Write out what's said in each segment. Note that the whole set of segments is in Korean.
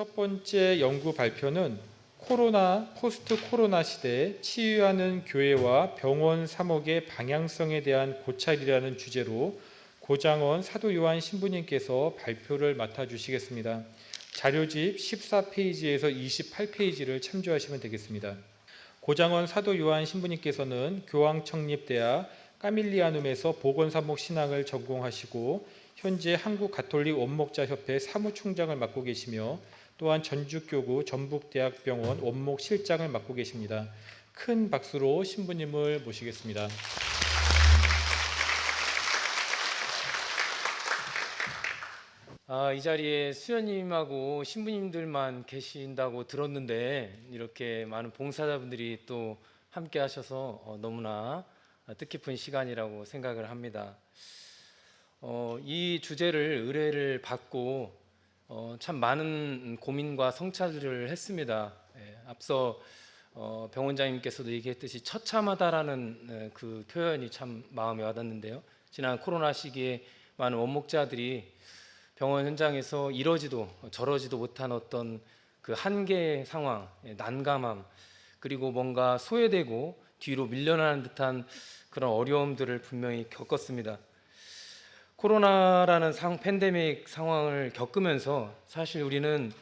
첫 번째 연구 발표는 포스트 코로나 시대에 치유하는 교회와 병원 사목의 방향성에 대한 고찰이라는 주제로 고장원 사도 요한 신부님께서 발표를 맡아주시겠습니다. 자료집 14페이지에서 28페이지를 참조하시면 되겠습니다. 고장원 사도 요한 신부님께서는 교황청립대학 까밀리아눔에서 보건사목 신학을 전공하시고 현재 한국가톨릭 원목자협회 사무총장을 맡고 계시며 또한 전주교구 전북대학병원 원목실장을 맡고 계십니다. 큰 박수로 신부님을 모시겠습니다. 이 자리에 수녀님하고 신부님들만 계신다고 들었는데 이렇게 많은 봉사자분들이 또 함께 하셔서 너무나 뜻깊은 시간이라고 생각을 합니다. 이 주제를 의뢰를 받고 참 많은 고민과 성찰을 했습니다. 앞서 병원장님께서도 얘기했듯이 처참하다라는 그 표현이 참 마음에 와닿는데요. 지난 코로나 시기에 많은 원목자들이 병원 현장에서 이러지도 저러지도 못한 어떤 그 한계의 상황, 난감함, 그리고 뭔가 소외되고 뒤로 밀려나는 듯한 그런 어려움들을 분명히 겪었습니다. 코로나라는 팬데믹 상황을 겪으면서 사실 우리는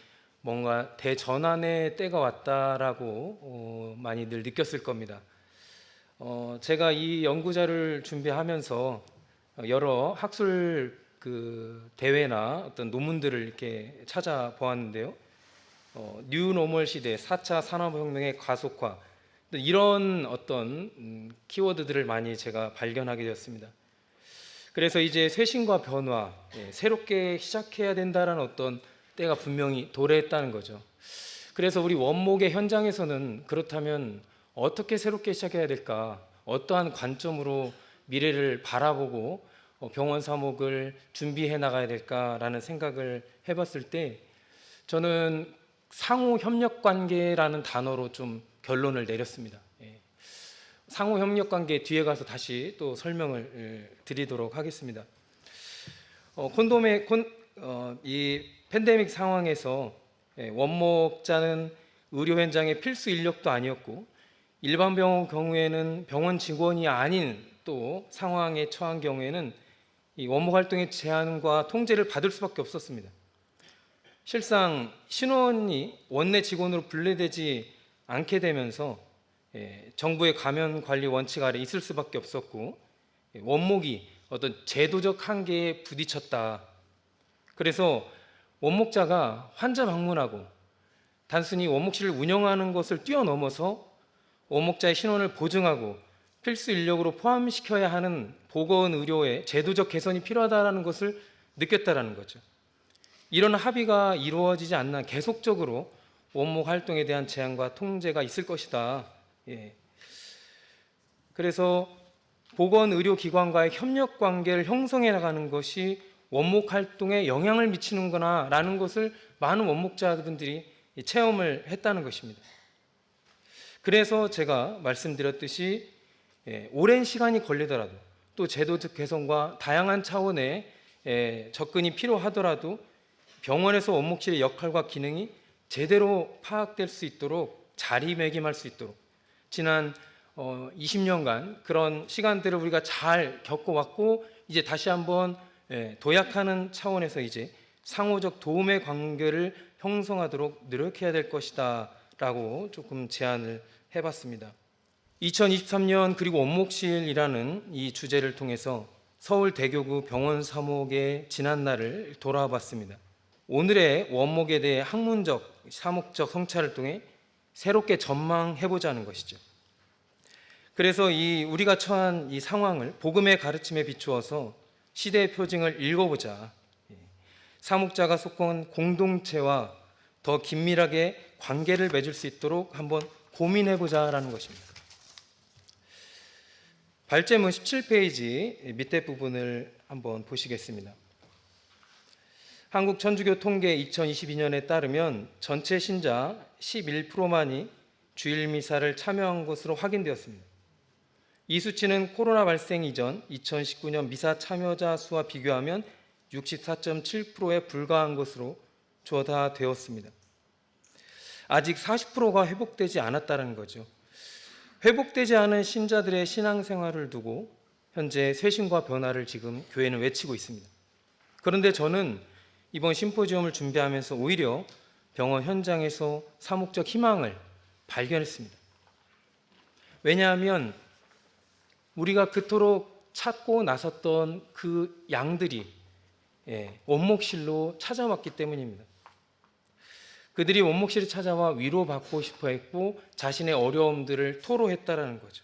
뭔가 대전환의 때가 왔다라고 많이들 느꼈을 겁니다. 제가 이 연구자를 준비하면서 여러 학술 대회나 어떤 논문들을 이렇게 찾아보았는데요. 뉴노멀 시대, 4차 산업혁명의 가속화, 이런 어떤 키워드들을 많이 제가 발견하게 되었습니다. 그래서 이제 쇄신과 변화, 새롭게 시작해야 된다는 어떤 때가 분명히 도래했다는 거죠. 그래서 우리 원목의 현장에서는 그렇다면 어떻게 새롭게 시작해야 될까? 어떠한 관점으로 미래를 바라보고 병원 사목을 준비해 나가야 될까라는 생각을 해봤을 때 저는 상호 협력 관계라는 단어로 좀 결론을 내렸습니다. 상호 협력 관계 뒤에 가서 다시 또 설명을 드리도록 하겠습니다. 이 팬데믹 상황에서 원목자는 의료 현장의 필수 인력도 아니었고 일반 병원 경우에는 병원 직원이 아닌 또 상황에 처한 경우에는 이 원목 활동의 제한과 통제를 받을 수밖에 없었습니다. 실상 신원이 원내 직원으로 분리되지 않게 되면서 정부의 감염 관리 원칙 아래 있을 수밖에 없었고 원목이 어떤 제도적 한계에 부딪혔다. 그래서 원목자가 환자 방문하고 단순히 원목실을 운영하는 것을 뛰어넘어서 원목자의 신원을 보증하고 필수 인력으로 포함시켜야 하는 보건 의료의 제도적 개선이 필요하다는 것을 느꼈다라는 거죠. 이런 합의가 이루어지지 않는 계속적으로 원목 활동에 대한 제한과 통제가 있을 것이다. 그래서 보건의료기관과의 협력 관계를 형성해 나가는 것이 원목 활동에 영향을 미치는구나 라는 것을 많은 원목자분들이 체험을 했다는 것입니다. 그래서 제가 말씀드렸듯이 오랜 시간이 걸리더라도 또 제도적 개선과 다양한 차원의 접근이 필요하더라도 병원에서 원목실의 역할과 기능이 제대로 파악될 수 있도록 자리매김할 수 있도록 지난 20년간 그런 시간들을 우리가 잘 겪어왔고 이제 다시 한번 도약하는 차원에서 이제 상호적 도움의 관계를 형성하도록 노력해야 될 것이다 라고 조금 제안을 해봤습니다. 2023년 그리고 원목실이라는 이 주제를 통해서 서울대교구 병원 사목의 지난날을 돌아와 봤습니다. 오늘의 원목에 대해 학문적, 사목적 성찰을 통해 새롭게 전망해보자는 것이죠. 그래서 우리가 처한 이 상황을 복음의 가르침에 비추어서 시대의 표징을 읽어보자. 사목자가 속한 공동체와 더 긴밀하게 관계를 맺을 수 있도록 한번 고민해보자라는 것입니다. 발제문 17페이지 밑에 부분을 한번 보시겠습니다. 한국천주교 통계 2022년에 따르면 전체 신자 11%만이 주일 미사를 참여한 것으로 확인되었습니다. 이 수치는 코로나 발생 이전 2019년 미사 참여자 수와 비교하면 64.7%에 불과한 것으로 조사되었습니다. 아직 40%가 회복되지 않았다는 거죠. 회복되지 않은 신자들의 신앙생활을 두고 현재 쇄신과 변화를 지금 교회는 외치고 있습니다. 그런데 저는 이번 심포지엄을 준비하면서 오히려 병원 현장에서 사목적 희망을 발견했습니다. 왜냐하면 우리가 그토록 찾고 나섰던 그 양들이 원목실로 찾아왔기 때문입니다. 그들이 원목실에 찾아와 위로받고 싶어 했고 자신의 어려움들을 토로했다라는 거죠.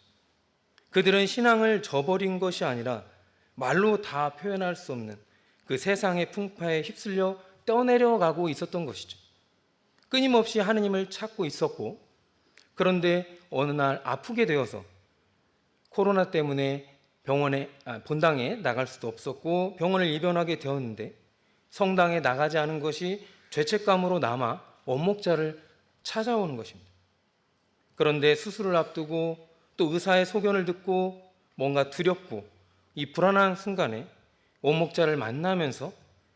그들은 신앙을 저버린 것이 아니라 말로 다 표현할 수 없는 그 세상의 풍파에 휩쓸려 떠내려가고 있었던 것이죠. 끊임없이 하느님을 찾고 있었고, 그런데 어느 날 아프게 되어서 코로나 때문에 본당에 나갈 수도 없었고 병원을 입원하게 되었는데, 성당에 나가지 않은 것이 죄책감으로 남아 원목자를 찾아오는 것입니다. 그런데 수술을 앞두고 또 의사의 소견을 듣고 뭔가 두렵고 이 불안한 순간에 원목자를 만나면서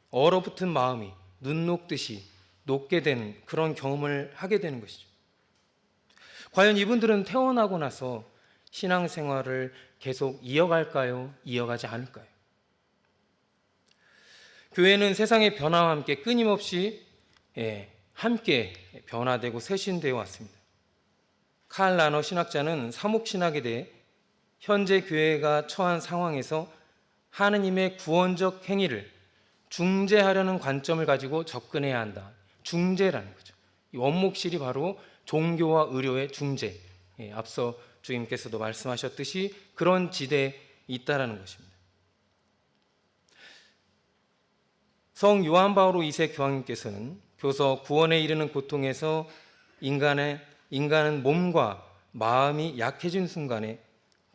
얼어붙은 마음이 눈 녹듯이 녹게 되는 그런 경험을 하게 되는 것이죠. 과연 이분들은 태어나고 나서 신앙생활을 계속 이어갈까요? 이어가지 않을까요? 교회는 세상의 변화와 함께 끊임없이 함께 변화되고 쇄신되어 왔습니다. 칼 라너 신학자는 사목신학에 대해 현재 교회가 처한 상황에서 하느님의 구원적 행위를 중재하려는 관점을 가지고 접근해야 한다. 중재라는 거죠. 이 원목실이 바로 종교와 의료의 중재. 앞서 주임께서도 말씀하셨듯이 그런 지대에 있다라는 것입니다. 성 요한 바오로 2세 교황님께서는 교서 구원에 이르는 고통에서 인간은 몸과 마음이 약해진 순간에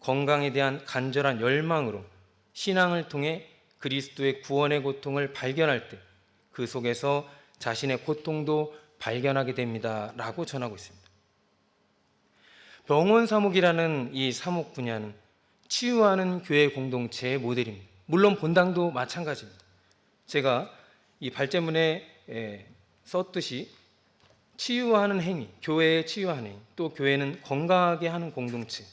건강에 대한 간절한 열망으로 신앙을 통해 그리스도의 구원의 고통을 발견할 때 그 속에서 자신의 고통도 발견하게 됩니다. 라고 전하고 있습니다. 병원 사목이라는 이 사목 분야는 치유하는 교회 공동체의 모델입니다. 물론 본당도 마찬가지입니다. 제가 이 발제문에 썼듯이 치유하는 행위, 교회의 치유하는 행위, 또 교회는 건강하게 하는 공동체,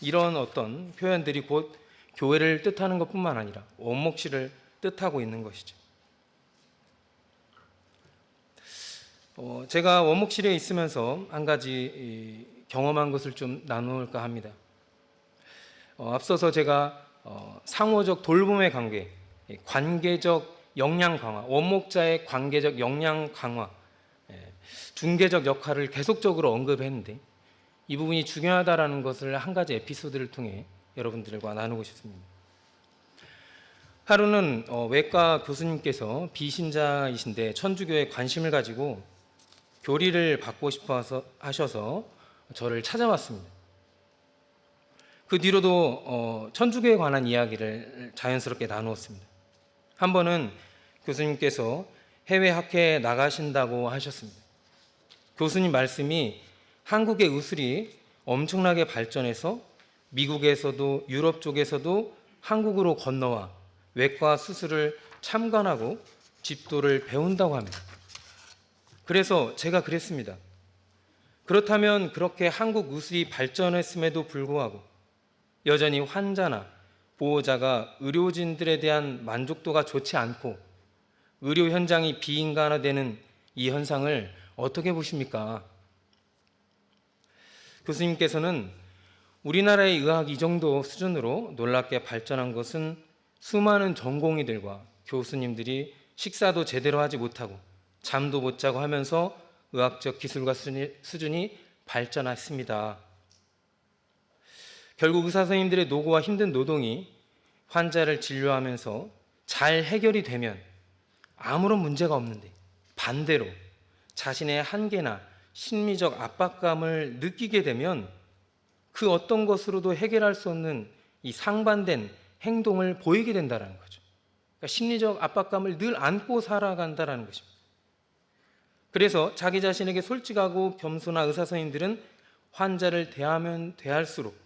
이런 어떤 표현들이 곧 교회를 뜻하는 것뿐만 아니라 원목실을 뜻하고 있는 것이죠. 제가 원목실에 있으면서 한 가지 경험한 것을 좀 나누을까 합니다. 앞서서 제가 상호적 돌봄의 관계, 관계적 역량 강화, 원목자의 관계적 역량 강화, 중개적 역할을 계속적으로 언급했는데 이 부분이 중요하다라는 것을 한 가지 에피소드를 통해 여러분들과 나누고 싶습니다. 하루는 외과 교수님께서 비신자이신데 천주교에 관심을 가지고 교리를 받고 싶어 하셔서 저를 찾아왔습니다. 그 뒤로도 천주교에 관한 이야기를 자연스럽게 나누었습니다. 한 번은 교수님께서 해외 학회에 나가신다고 하셨습니다. 교수님 말씀이 한국의 의술이 엄청나게 발전해서 미국에서도 유럽 쪽에서도 한국으로 건너와 외과 수술을 참관하고 집도를 배운다고 합니다. 그래서 제가 그랬습니다. 그렇다면 그렇게 한국 의술이 발전했음에도 불구하고 여전히 환자나 보호자가 의료진들에 대한 만족도가 좋지 않고 의료 현장이 비인간화되는 이 현상을 어떻게 보십니까? 교수님께서는 우리나라의 의학이 이 정도 수준으로 놀랍게 발전한 것은 수많은 전공의들과 교수님들이 식사도 제대로 하지 못하고 잠도 못 자고 하면서 의학적 기술과 수준이 발전했습니다. 결국 의사 선생님들의 노고와 힘든 노동이 환자를 진료하면서 잘 해결이 되면 아무런 문제가 없는데 반대로 자신의 한계나 심리적 압박감을 느끼게 되면 그 어떤 것으로도 해결할 수 없는 이 상반된 행동을 보이게 된다는 거죠. 그러니까 심리적 압박감을 늘 안고 살아간다는 것입니다. 그래서 자기 자신에게 솔직하고 겸손한 의사 선생님들은 환자를 대하면 대할수록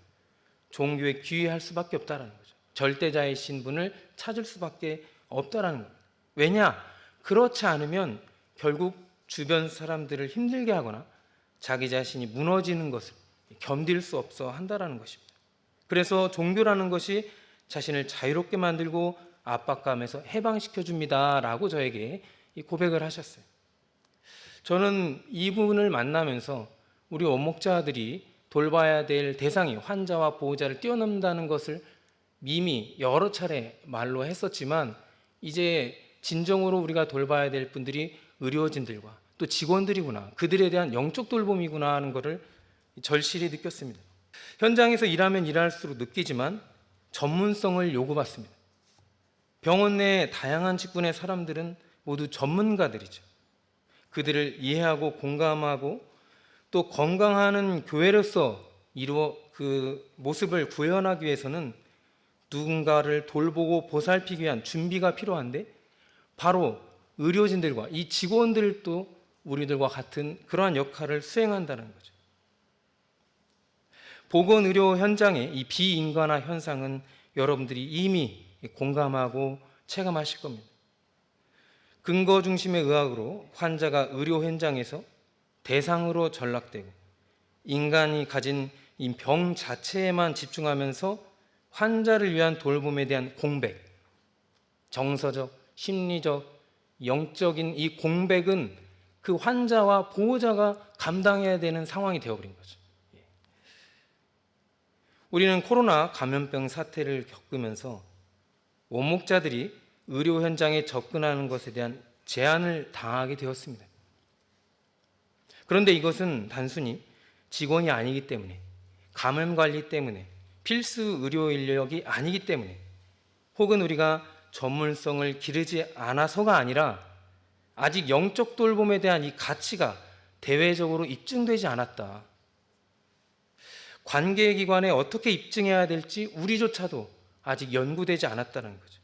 종교에 귀의할 수밖에 없다는 거죠. 절대자의 신분을 찾을 수밖에 없다는 겁니다. 왜냐? 그렇지 않으면 결국 주변 사람들을 힘들게 하거나 자기 자신이 무너지는 것을 견딜 수 없어 한다라는 것입니다. 그래서 종교라는 것이 자신을 자유롭게 만들고 압박감에서 해방시켜 줍니다라고 저에게 이 고백을 하셨어요. 저는 이 부분을 만나면서 우리 원목자들이 돌봐야 될 대상이 환자와 보호자를 뛰어넘는다는 것을 이미 여러 차례 말로 했었지만, 이제 진정으로 우리가 돌봐야 될 분들이 의료진들과 또 직원들이구나, 그들에 대한 영적 돌봄이구나 하는 것을 절실히 느꼈습니다. 현장에서 일하면 일할수록 느끼지만 전문성을 요구받습니다. 병원 내 다양한 직군의 사람들은 모두 전문가들이죠. 그들을 이해하고 공감하고 또 건강하는 교회로서 그 모습을 구현하기 위해서는 누군가를 돌보고 보살피기 위한 준비가 필요한데, 바로 의료진들과 이 직원들도 우리들과 같은 그러한 역할을 수행한다는 거죠. 보건의료 현장의 이 비인간화 현상은 여러분들이 이미 공감하고 체감하실 겁니다. 근거 중심의 의학으로 환자가 의료 현장에서 대상으로 전락되고 인간이 가진 이 병 자체에만 집중하면서 환자를 위한 돌봄에 대한 공백, 정서적, 심리적, 영적인 이 공백은 그 환자와 보호자가 감당해야 되는 상황이 되어버린 거죠. 우리는 코로나 감염병 사태를 겪으면서 원목자들이 의료 현장에 접근하는 것에 대한 제한을 당하게 되었습니다. 그런데 이것은 단순히 직원이 아니기 때문에, 감염 관리 때문에, 필수 의료 인력이 아니기 때문에, 혹은 우리가 전문성을 기르지 않아서가 아니라 아직 영적 돌봄에 대한 이 가치가 대외적으로 입증되지 않았다. 관계기관에 어떻게 입증해야 될지 우리조차도 아직 연구되지 않았다는 거죠.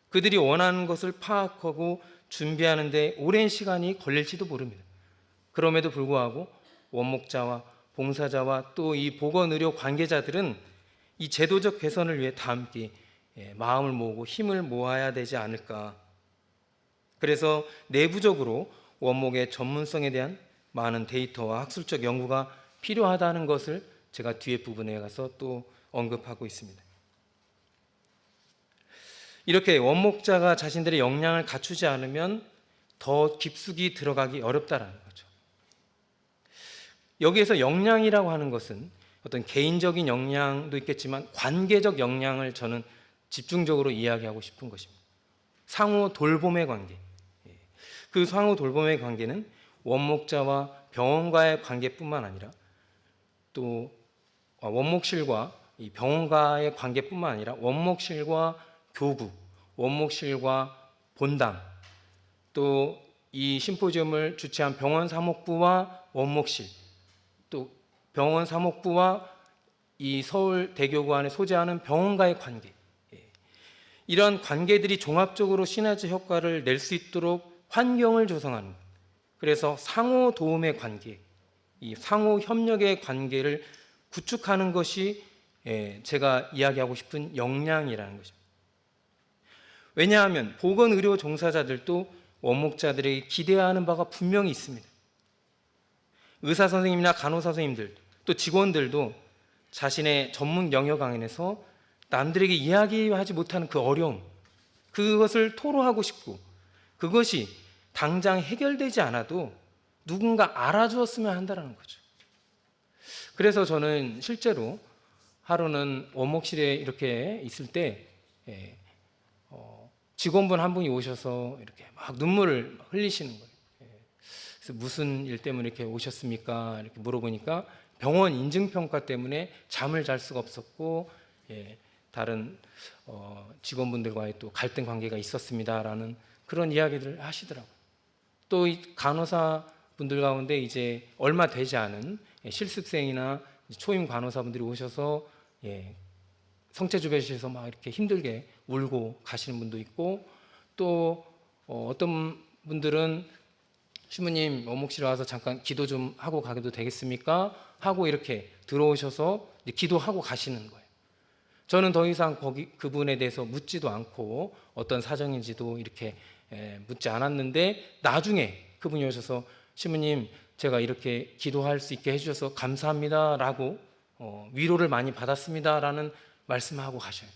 그들이 원하는 것을 파악하고 준비하는 데 오랜 시간이 걸릴지도 모릅니다. 그럼에도 불구하고 원목자와 봉사자와 또 이 보건의료 관계자들은 이 제도적 개선을 위해 다 함께 마음을 모으고 힘을 모아야 되지 않을까. 그래서 내부적으로 원목의 전문성에 대한 많은 데이터와 학술적 연구가 필요하다는 것을 제가 뒤에 부분에 가서 또 언급하고 있습니다. 이렇게 원목자가 자신들의 역량을 갖추지 않으면 더 깊숙이 들어가기 어렵다라는 거죠. 여기에서 역량이라고 하는 것은 어떤 개인적인 역량도 있겠지만 관계적 역량을 저는 집중적으로 이야기하고 싶은 것입니다. 상호 돌봄의 관계. 그 상호 돌봄의 관계는 원목자와 병원과의 관계뿐만 아니라 또 원목실과 이 병원과의 관계뿐만 아니라 원목실과 교구, 원목실과 본당, 또 이 심포지엄을 주최한 병원 사목부와 원목실, 또 병원 사목부와 이 서울대교구 안에 소재하는 병원과의 관계, 이러한 관계들이 종합적으로 시너지 효과를 낼 수 있도록 환경을 조성하는, 그래서 상호 도움의 관계, 이 상호 협력의 관계를 구축하는 것이 제가 이야기하고 싶은 역량이라는 것입니다. 왜냐하면 보건의료 종사자들도 원목자들에게 기대하는 바가 분명히 있습니다. 의사 선생님이나 간호사 선생님들 또 직원들도 자신의 전문 영역 안에서 남들에게 이야기하지 못하는 그 어려움, 그것을 토로하고 싶고, 그것이 당장 해결되지 않아도 누군가 알아주었으면 한다는 거죠. 그래서 저는 실제로 하루는 원목실에 이렇게 있을 때 직원분 한 분이 오셔서 이렇게 막 눈물을 흘리시는 거예요. 그래서 무슨 일 때문에 이렇게 오셨습니까? 이렇게 물어보니까 병원 인증평가 때문에 잠을 잘 수가 없었고, 다른 직원분들과의 또 갈등 관계가 있었습니다라는 그런 이야기들을 하시더라고요. 또 이 간호사 분들 가운데 이제 얼마 되지 않은 실습생이나 초임 간호사분들이 오셔서 성체주배실에서 막 이렇게 힘들게 울고 가시는 분도 있고, 또 어떤 분들은 신부님 원목실에 와서 잠깐 기도 좀 하고 가도 되겠습니까? 하고 이렇게 들어오셔서 기도하고 가시는 거예요. 저는 더 이상 그분에 대해서 묻지도 않고 어떤 사정인지도 이렇게 묻지 않았는데, 나중에 그분이 오셔서 신부님, 제가 이렇게 기도할 수 있게 해주셔서 감사합니다라고 위로를 많이 받았습니다라는 말씀하고 가셔요.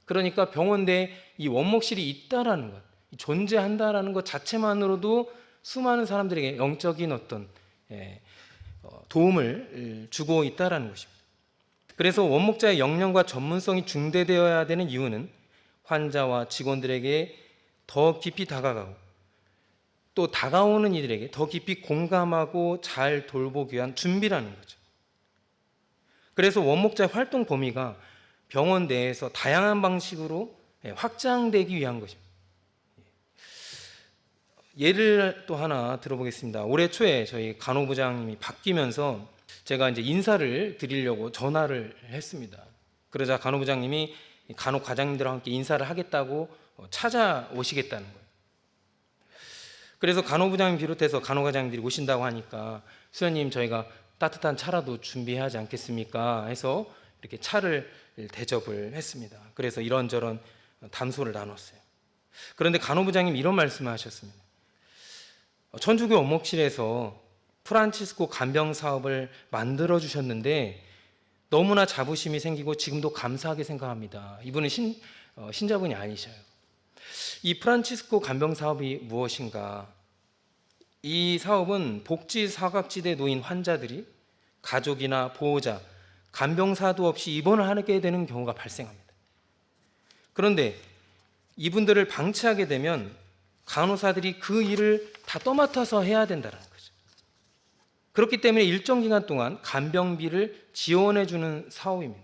그러니까 병원 내에 이 원목실이 있다라는 것, 존재한다라는 것 자체만으로도 수많은 사람들에게 영적인 어떤 도움을 주고 있다라는 것입니다. 그래서 원목자의 역량과 전문성이 중대되어야 되는 이유는 환자와 직원들에게 더 깊이 다가가고 또 다가오는 이들에게 더 깊이 공감하고 잘 돌보기 위한 준비라는 거죠. 그래서 원목자의 활동 범위가 병원 내에서 다양한 방식으로 확장되기 위한 것입니다. 예를 또 하나 들어보겠습니다. 올해 초에 저희 간호부장님이 바뀌면서 제가 이제 인사를 드리려고 전화를 했습니다. 그러자 간호부장님이 간호과장님들과 함께 인사를 하겠다고 찾아오시겠다는 거예요. 그래서 간호부장님 비롯해서 간호과장님들이 오신다고 하니까 수연님, 저희가 따뜻한 차라도 준비하지 않겠습니까? 해서 이렇게 차를 대접을 했습니다. 그래서 이런저런 담소를 나눴어요. 그런데 간호부장님 이런 말씀을 하셨습니다. 천주교 원목실에서 프란치스코 간병 사업을 만들어 주셨는데 너무나 자부심이 생기고 지금도 감사하게 생각합니다. 이분은 신자분이 아니셔요. 이 프란치스코 간병 사업이 무엇인가? 이 사업은 복지 사각지대에 놓인 환자들이 가족이나 보호자, 간병사도 없이 입원을 하게 되는 경우가 발생합니다. 그런데 이분들을 방치하게 되면 간호사들이 그 일을 다 떠맡아서 해야 된다는 거죠. 그렇기 때문에 일정 기간 동안 간병비를 지원해 주는 사업입니다.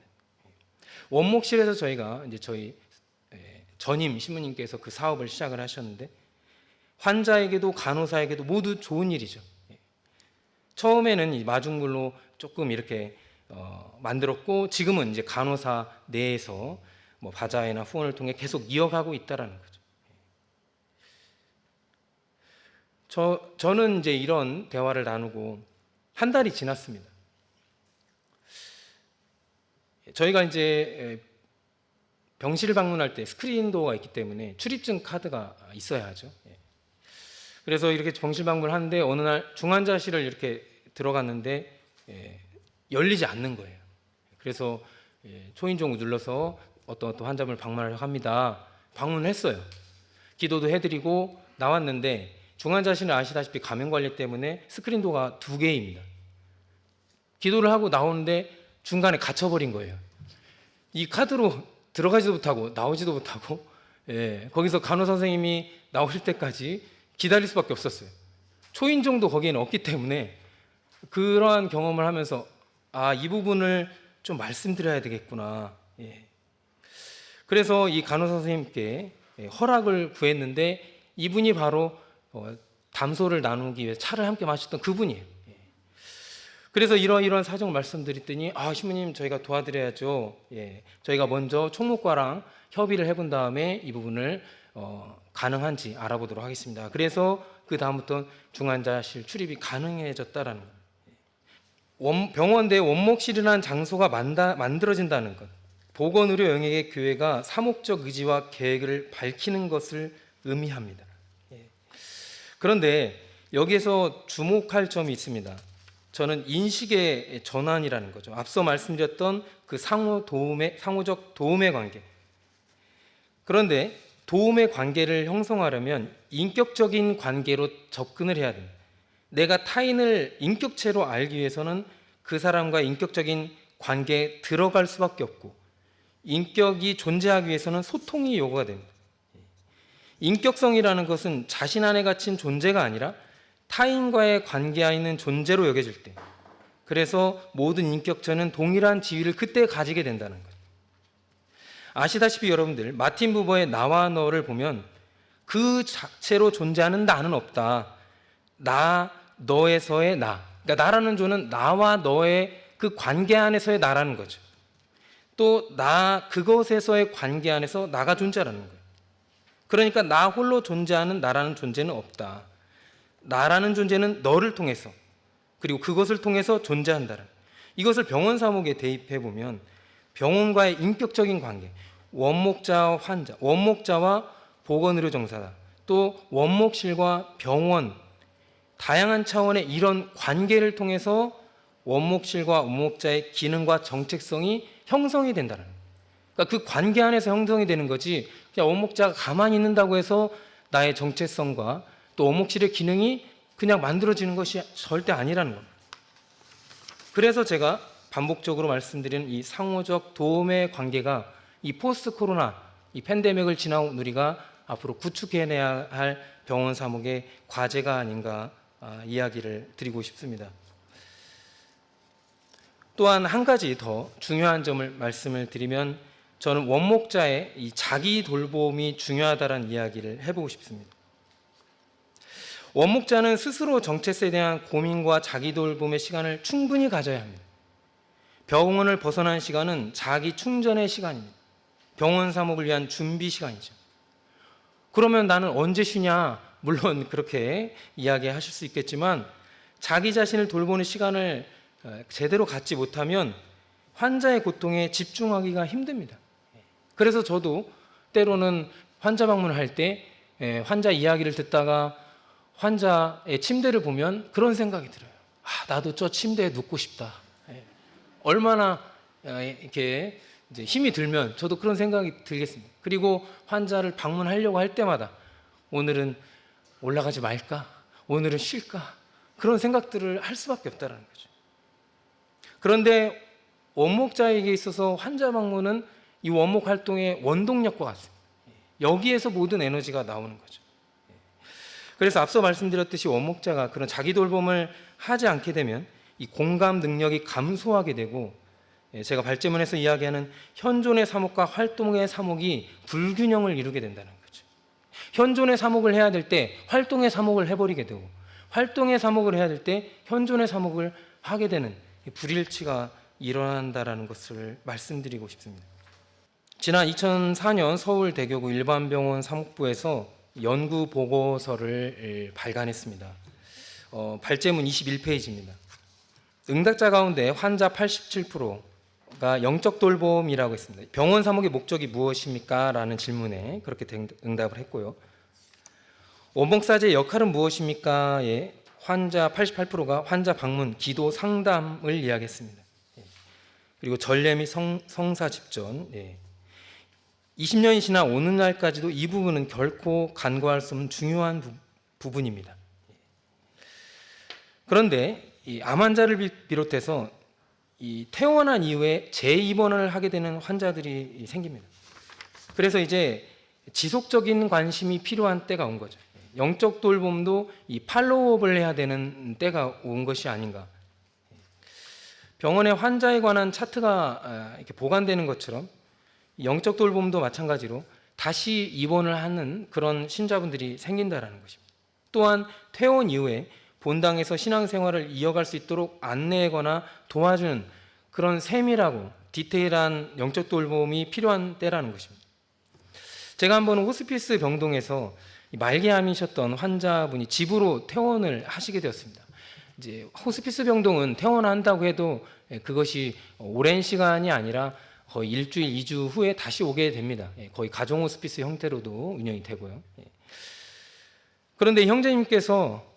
원목실에서 저희가 이제 저희 전임 신부님께서 그 사업을 시작을 하셨는데 환자에게도 간호사에게도 모두 좋은 일이죠. 처음에는 이 마중물로 조금 이렇게 만들었고 지금은 이제 간호사 내에서 뭐 바자회나 후원을 통해 계속 이어가고 있다라는 거죠. 저는 이제 이런 대화를 나누고 한 달이 지났습니다. 저희가 이제 병실을 방문할 때 스크린 도어가 있기 때문에 출입증 카드가 있어야 하죠. 그래서 이렇게 병실 방문을 하는데 어느 날 중환자실을 이렇게 들어갔는데 열리지 않는 거예요. 그래서 초인종 눌러서 어떤 환자분을 방문하려고 합니다. 방문을 했어요. 기도도 해드리고 나왔는데 중환자실은 아시다시피 감염관리 때문에 스크린 도어가 2개입니다. 기도를 하고 나오는데 중간에 갇혀버린 거예요. 이 카드로 들어가지도 못하고 나오지도 못하고 거기서 간호 선생님이 나오실 때까지 기다릴 수밖에 없었어요. 초인종도 거기에는 없기 때문에 그러한 경험을 하면서 이 부분을 좀 말씀드려야 되겠구나. 그래서 이 간호 선생님께 허락을 구했는데 이분이 바로 담소를 나누기 위해 차를 함께 마셨던 그분이에요. 그래서 이러이러한 사정을 말씀드렸더니 신부님, 저희가 도와드려야죠. 저희가 먼저 총무과랑 협의를 해본 다음에 이 부분을 가능한지 알아보도록 하겠습니다. 그래서 그 다음부터 중환자실 출입이 가능해졌다라는 것. 병원 내 원목실이라는 장소가 만들어진다는 것. 보건의료 영역의 교회가 사목적 의지와 계획을 밝히는 것을 의미합니다. 그런데 여기에서 주목할 점이 있습니다. 저는 인식의 전환이라는 거죠. 앞서 말씀드렸던 그 상호적 도움의 관계. 그런데 도움의 관계를 형성하려면 인격적인 관계로 접근을 해야 됩니다. 내가 타인을 인격체로 알기 위해서는 그 사람과 인격적인 관계에 들어갈 수밖에 없고 인격이 존재하기 위해서는 소통이 요구가 됩니다. 인격성이라는 것은 자신 안에 갇힌 존재가 아니라 타인과의 관계에 있는 존재로 여겨질 때, 그래서 모든 인격체는 동일한 지위를 그때 가지게 된다는 거예요. 아시다시피 여러분들 마틴 부버의 나와 너를 보면 그 자체로 존재하는 나는 없다. 나, 너에서의 나. 그러니까 나라는 존은 나와 너의 그 관계 안에서의 나라는 거죠. 또 나 그것에서의 관계 안에서 나가 존재하는 거예요. 그러니까 나 홀로 존재하는 나라는 존재는 없다. 나라는 존재는 너를 통해서 그리고 그것을 통해서 존재한다는, 이것을 병원 사목에 대입해 보면 병원과의 인격적인 관계, 원목자와 환자, 원목자와 보건의료 종사자, 또 원목실과 병원, 다양한 차원의 이런 관계를 통해서 원목실과 원목자의 기능과 정책성이 형성이 된다는 거예요. 그러니까 그 관계 안에서 형성이 되는 거지, 그냥 원목자가 가만히 있는다고 해서 나의 정체성과 또 원목실의 기능이 그냥 만들어지는 것이 절대 아니라는 겁니다. 그래서 제가 반복적으로 말씀드리는 이 상호적 도움의 관계가 이 포스트 코로나, 이 팬데믹을 지나온 우리가 앞으로 구축해내야 할 병원 사목의 과제가 아닌가 이야기를 드리고 싶습니다. 또한 한 가지 더 중요한 점을 말씀을 드리면, 저는 원목자의 이 자기 돌봄이 중요하다는 이야기를 해보고 싶습니다. 원목자는 스스로 정체성에 대한 고민과 자기 돌봄의 시간을 충분히 가져야 합니다. 병원을 벗어난 시간은 자기 충전의 시간입니다. 병원 사목을 위한 준비 시간이죠. 그러면 나는 언제 쉬냐? 물론 그렇게 이야기하실 수 있겠지만, 자기 자신을 돌보는 시간을 제대로 갖지 못하면 환자의 고통에 집중하기가 힘듭니다. 그래서 저도 때로는 환자 방문을 할 때 환자 이야기를 듣다가 환자의 침대를 보면 그런 생각이 들어요. 나도 저 침대에 눕고 싶다. 얼마나 이렇게 이제 힘이 들면 저도 그런 생각이 들겠습니다. 그리고 환자를 방문하려고 할 때마다 오늘은 올라가지 말까? 오늘은 쉴까? 그런 생각들을 할 수밖에 없다는 거죠. 그런데 원목자에게 있어서 환자 방문은 이 원목 활동의 원동력과 같습니다. 여기에서 모든 에너지가 나오는 거죠. 그래서 앞서 말씀드렸듯이 원목자가 그런 자기 돌봄을 하지 않게 되면 이 공감 능력이 감소하게 되고, 제가 발제문에서 이야기하는 현존의 사목과 활동의 사목이 불균형을 이루게 된다는 거죠. 현존의 사목을 해야 될 때 활동의 사목을 해버리게 되고, 활동의 사목을 해야 될 때 현존의 사목을 하게 되는 불일치가 일어난다는 것을 말씀드리고 싶습니다. 지난 2004년 서울대교구 일반병원 사목부에서 연구 보고서를 발간했습니다. 발제문 21페이지입니다. 응답자 가운데 환자 87%가 영적 돌봄이라고 했습니다. 병원 사목의 목적이 무엇입니까? 라는 질문에 그렇게 응답을 했고요. 원목사제의 역할은 무엇입니까?에 환자 88%가 환자 방문, 기도, 상담을 이야기했습니다. 그리고 전례 및 성사 집전, 20년이 지나 오늘날까지도 이 부분은 결코 간과할 수 없는 중요한 부분입니다. 그런데 이 암 환자를 비롯해서 이 퇴원한 이후에 재입원을 하게 되는 환자들이 생깁니다. 그래서 이제 지속적인 관심이 필요한 때가 온 거죠. 영적 돌봄도 이 팔로우업을 해야 되는 때가 온 것이 아닌가. 병원에 환자에 관한 차트가 이렇게 보관되는 것처럼 영적 돌봄도 마찬가지로 다시 입원을 하는 그런 신자분들이 생긴다라는 것입니다. 또한 퇴원 이후에 본당에서 신앙생활을 이어갈 수 있도록 안내하거나 도와주는 그런 세밀하고 디테일한 영적 돌봄이 필요한 때라는 것입니다. 제가 한번 호스피스 병동에서 말기암이셨던 환자분이 집으로 퇴원을 하시게 되었습니다. 이제 호스피스 병동은 퇴원한다고 해도 그것이 오랜 시간이 아니라 거의 일주일, 2주 후에 다시 오게 됩니다. 거의 가정 호스피스 형태로도 운영이 되고요. 그런데 형제님께서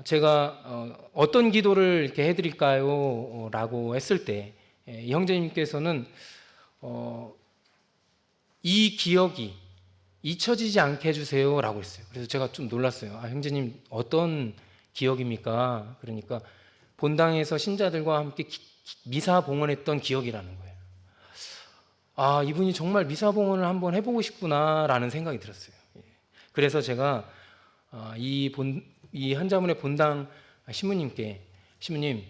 제가 어떤 기도를 이렇게 해드릴까요? 라고 했을 때 형제님께서는 이 기억이 잊혀지지 않게 해주세요 라고 했어요. 그래서 제가 좀 놀랐어요. 형제님 어떤 기억입니까? 그러니까 본당에서 신자들과 함께 미사 봉헌했던 기억이라는 거예요. 이분이 정말 미사 봉헌을 한번 해보고 싶구나 라는 생각이 들었어요. 그래서 제가 이 환자분의 본당 신부님께, 신부님,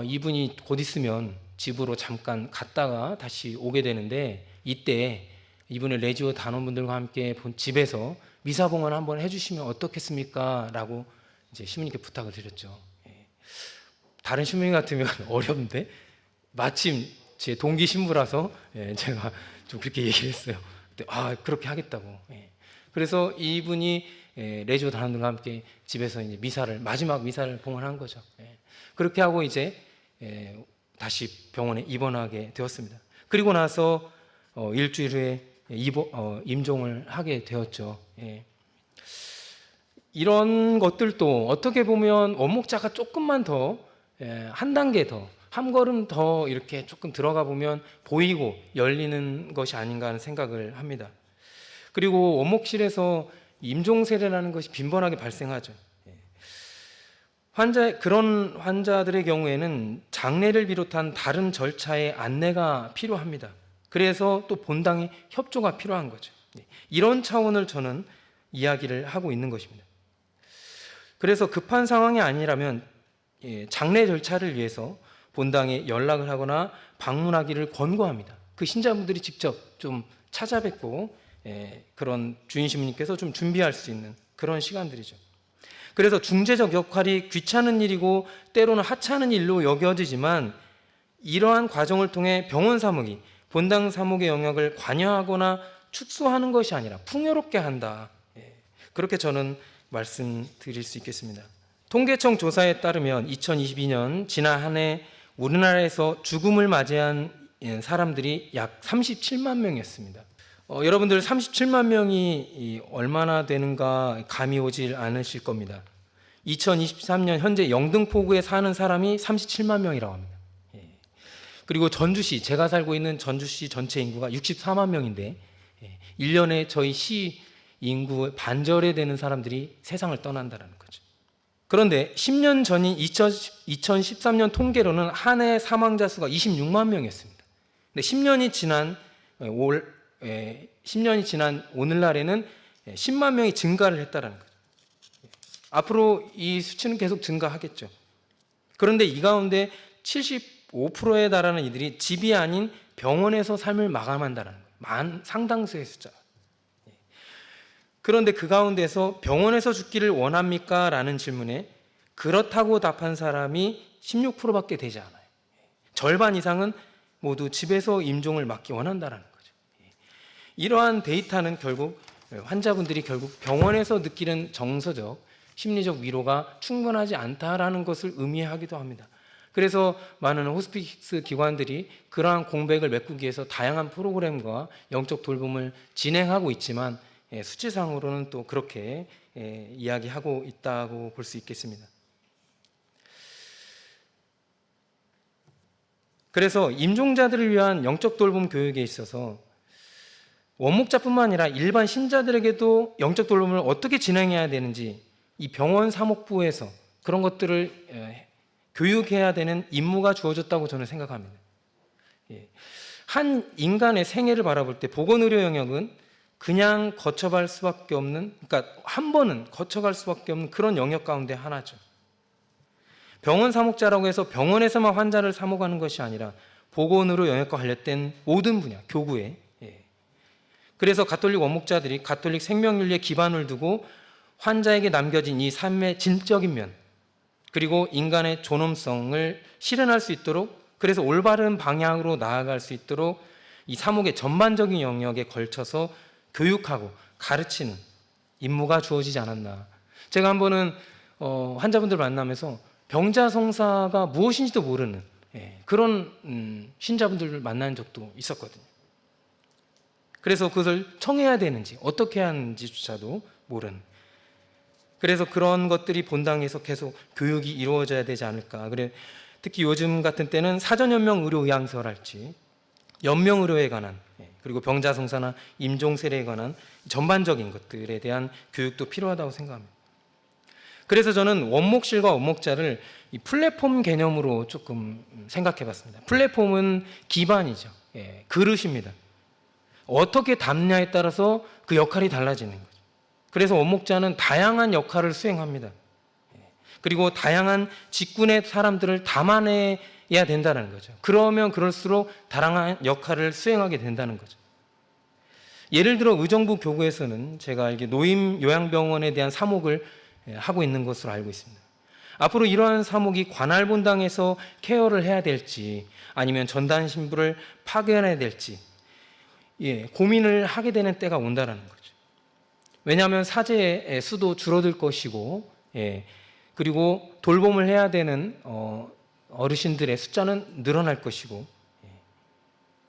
이분이 곧 있으면 집으로 잠깐 갔다가 다시 오게 되는데 이때 이분의 레지오 단원분들과 함께 집에서 미사 봉헌 한번 해주시면 어떻겠습니까? 라고 이제 신부님께 부탁을 드렸죠. 다른 신부님 같으면 어려운데 마침 제 동기 신부라서 제가 좀 그렇게 얘기를 했어요. 근데 그렇게 하겠다고. 그래서 이분이 레지오 단원들과 함께 집에서 이제 마지막 미사를 봉헌한 거죠. 그렇게 하고 이제 다시 병원에 입원하게 되었습니다. 그리고 나서 일주일 후에 임종을 하게 되었죠. 이런 것들도 어떻게 보면 원목자가 조금만 더, 한 단계 더, 한 걸음 더 이렇게 조금 들어가 보면 보이고 열리는 것이 아닌가 하는 생각을 합니다. 그리고 원목실에서 임종세례라는 것이 빈번하게 발생하죠. 그런 환자들의 경우에는 장례를 비롯한 다른 절차의 안내가 필요합니다. 그래서 또 본당의 협조가 필요한 거죠. 이런 차원을 저는 이야기를 하고 있는 것입니다. 그래서 급한 상황이 아니라면 장례 절차를 위해서 본당에 연락을 하거나 방문하기를 권고합니다. 그 신자분들이 직접 좀 찾아뵙고 그런 주인 신부님께서 좀 준비할 수 있는 그런 시간들이죠. 그래서 중재적 역할이 귀찮은 일이고 때로는 하찮은 일로 여겨지지만 이러한 과정을 통해 병원 사목이 본당 사목의 영역을 관여하거나 축소하는 것이 아니라 풍요롭게 한다. 그렇게 저는 말씀드릴 수 있겠습니다. 통계청 조사에 따르면 2022년 지난 한 해 우리나라에서 죽음을 맞이한 사람들이 약 37만 명이었습니다. 여러분들 37만 명이 얼마나 되는가 감이 오질 않으실 겁니다. 2023년 현재 영등포구에 사는 사람이 37만 명이라고 합니다. 그리고 전주시, 제가 살고 있는 전주시 전체 인구가 64만 명인데 1년에 저희 시 인구 반절에 되는 사람들이 세상을 떠난다는 거죠. 그런데 10년 전인 2013년 통계로는 한 해 사망자 수가 26만 명이었습니다. 근데 10년이 지난 오늘날에는 10만 명이 증가를 했다는 거죠. 앞으로 이 수치는 계속 증가하겠죠. 그런데 이 가운데 75%에 달하는 이들이 집이 아닌 병원에서 삶을 마감한다는 거예요. 상당수의 숫자. 그런데 그 가운데서 병원에서 죽기를 원합니까? 라는 질문에 그렇다고 답한 사람이 16%밖에 되지 않아요. 절반 이상은 모두 집에서 임종을 맞기 원한다는 거죠. 이러한 데이터는 결국 환자분들이 결국 병원에서 느끼는 정서적, 심리적 위로가 충분하지 않다라는 것을 의미하기도 합니다. 그래서 많은 호스피스 기관들이 그러한 공백을 메꾸기 위해서 다양한 프로그램과 영적 돌봄을 진행하고 있지만 수치상으로는 또 그렇게 이야기하고 있다고 볼 수 있겠습니다. 그래서 임종자들을 위한 영적 돌봄 교육에 있어서 원목자뿐만 아니라 일반 신자들에게도 영적 돌봄을 어떻게 진행해야 되는지 이 병원 사목부에서 그런 것들을 교육해야 되는 임무가 주어졌다고 저는 생각합니다. 한 인간의 생애를 바라볼 때 보건의료 영역은 그냥 거쳐갈 수밖에 없는, 그러니까 한 번은 거쳐갈 수밖에 없는 그런 영역 가운데 하나죠. 병원 사목자라고 해서 병원에서만 환자를 사목하는 것이 아니라 보건의료 영역과 관련된 모든 분야, 교구에. 그래서 가톨릭 원목자들이 가톨릭 생명윤리에 기반을 두고 환자에게 남겨진 이 삶의 질적인 면, 그리고 인간의 존엄성을 실현할 수 있도록, 그래서 올바른 방향으로 나아갈 수 있도록 이 사목의 전반적인 영역에 걸쳐서 교육하고 가르치는 임무가 주어지지 않았나. 제가 한 번은 환자분들 만나면서 병자성사가 무엇인지도 모르는 그런 신자분들을 만난 적도 있었거든요. 그래서 그것을 청해야 되는지 어떻게 해야 하는지조차도 모르는, 그래서 그런 것들이 본당에서 계속 교육이 이루어져야 되지 않을까. 그래, 특히 요즘 같은 때는 사전연명의료의향서랄지 연명의료에 관한, 그리고 병자성사나 임종세례에 관한 전반적인 것들에 대한 교육도 필요하다고 생각합니다. 그래서 저는 원목실과 원목자를 이 플랫폼 개념으로 조금 생각해 봤습니다. 플랫폼은 기반이죠. 그릇입니다. 어떻게 담냐에 따라서 그 역할이 달라지는 거죠. 그래서 원목자는 다양한 역할을 수행합니다. 그리고 다양한 직군의 사람들을 담아내야 된다는 거죠. 그러면 그럴수록 다양한 역할을 수행하게 된다는 거죠. 예를 들어 의정부 교구에서는 제가 알기에 노임 요양병원에 대한 사목을 하고 있는 것으로 알고 있습니다. 앞으로 이러한 사목이 관할본당에서 케어를 해야 될지 아니면 전단 신부를 파견해야 될지 고민을 하게 되는 때가 온다는 거죠. 왜냐하면 사제의 수도 줄어들 것이고, 그리고 돌봄을 해야 되는 어르신들의 숫자는 늘어날 것이고,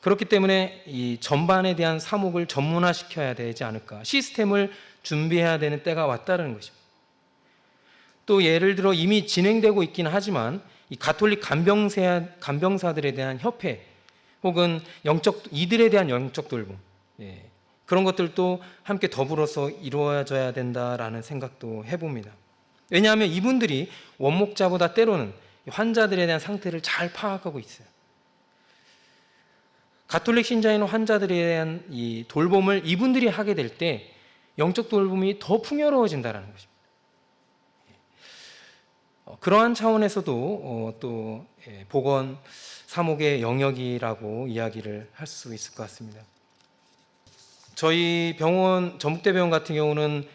그렇기 때문에 이 전반에 대한 사목을 전문화시켜야 되지 않을까, 시스템을 준비해야 되는 때가 왔다는 것입니다. 또 예를 들어 이미 진행되고 있긴 하지만 이 가톨릭 간병사들에 대한 협회 혹은 이들에 대한 영적 돌봄, 예, 그런 것들도 함께 더불어서 이루어져야 된다라는 생각도 해봅니다. 왜냐하면 이분들이 원목자보다 때로는 환자들에 대한 상태를 잘 파악하고 있어요. 가톨릭 신자인 환자들에 대한 이 돌봄을 이분들이 하게 될 때 영적 돌봄이 더 풍요로워진다는 것입니다. 그러한 차원에서도 또 보건 사목의 영역이라고 이야기를 할 수 있을 것 같습니다. 저희 병원 전북대병원 같은 경우는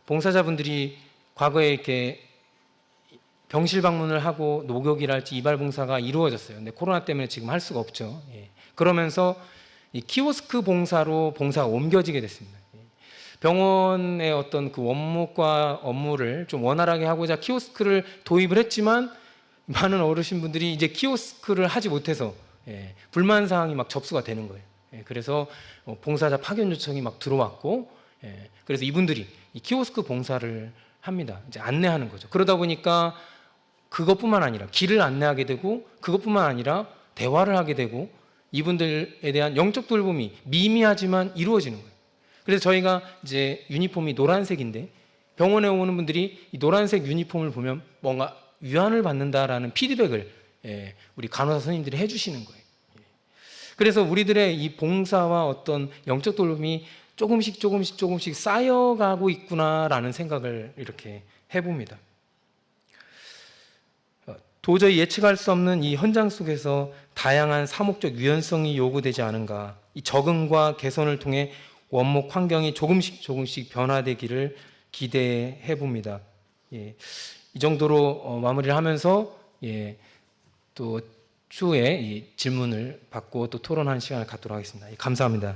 봉사자분들이 과거에 이렇게 병실 방문을 하고 녹욕이랄지 이발 봉사가 이루어졌어요. 근데 코로나 때문에 지금 할 수가 없죠. 예. 그러면서 이 키오스크 봉사로 봉사가 옮겨지게 됐습니다. 예. 병원의 어떤 그 원목과 업무를 좀 원활하게 하고자 키오스크를 도입을 했지만 많은 어르신분들이 이제 키오스크를 하지 못해서 예, 불만 사항이 막 접수가 되는 거예요. 예, 그래서 봉사자 파견 요청이 막 들어왔고, 예, 그래서 이분들이 이 키오스크 봉사를 합니다. 이제 안내하는 거죠. 그러다 보니까 그것뿐만 아니라 길을 안내하게 되고, 그것뿐만 아니라 대화를 하게 되고, 이분들에 대한 영적 돌봄이 미미하지만 이루어지는 거예요. 그래서 저희가 이제 유니폼이 노란색인데 병원에 오는 분들이 이 노란색 유니폼을 보면 뭔가 위안을 받는다라는 피드백을 우리 간호사 선생님들이 해주시는 거예요. 그래서 우리들의 이 봉사와 어떤 영적 돌봄이 조금씩 쌓여가고 있구나라는 생각을 이렇게 해봅니다. 도저히 예측할 수 없는 이 현장 속에서 다양한 사목적 유연성이 요구되지 않은가, 이 적응과 개선을 통해 원목 환경이 조금씩 변화되기를 기대해 봅니다. 예, 이 정도로 마무리를 하면서 또 추후에 이 질문을 받고 또 토론하는 시간을 갖도록 하겠습니다. 감사합니다.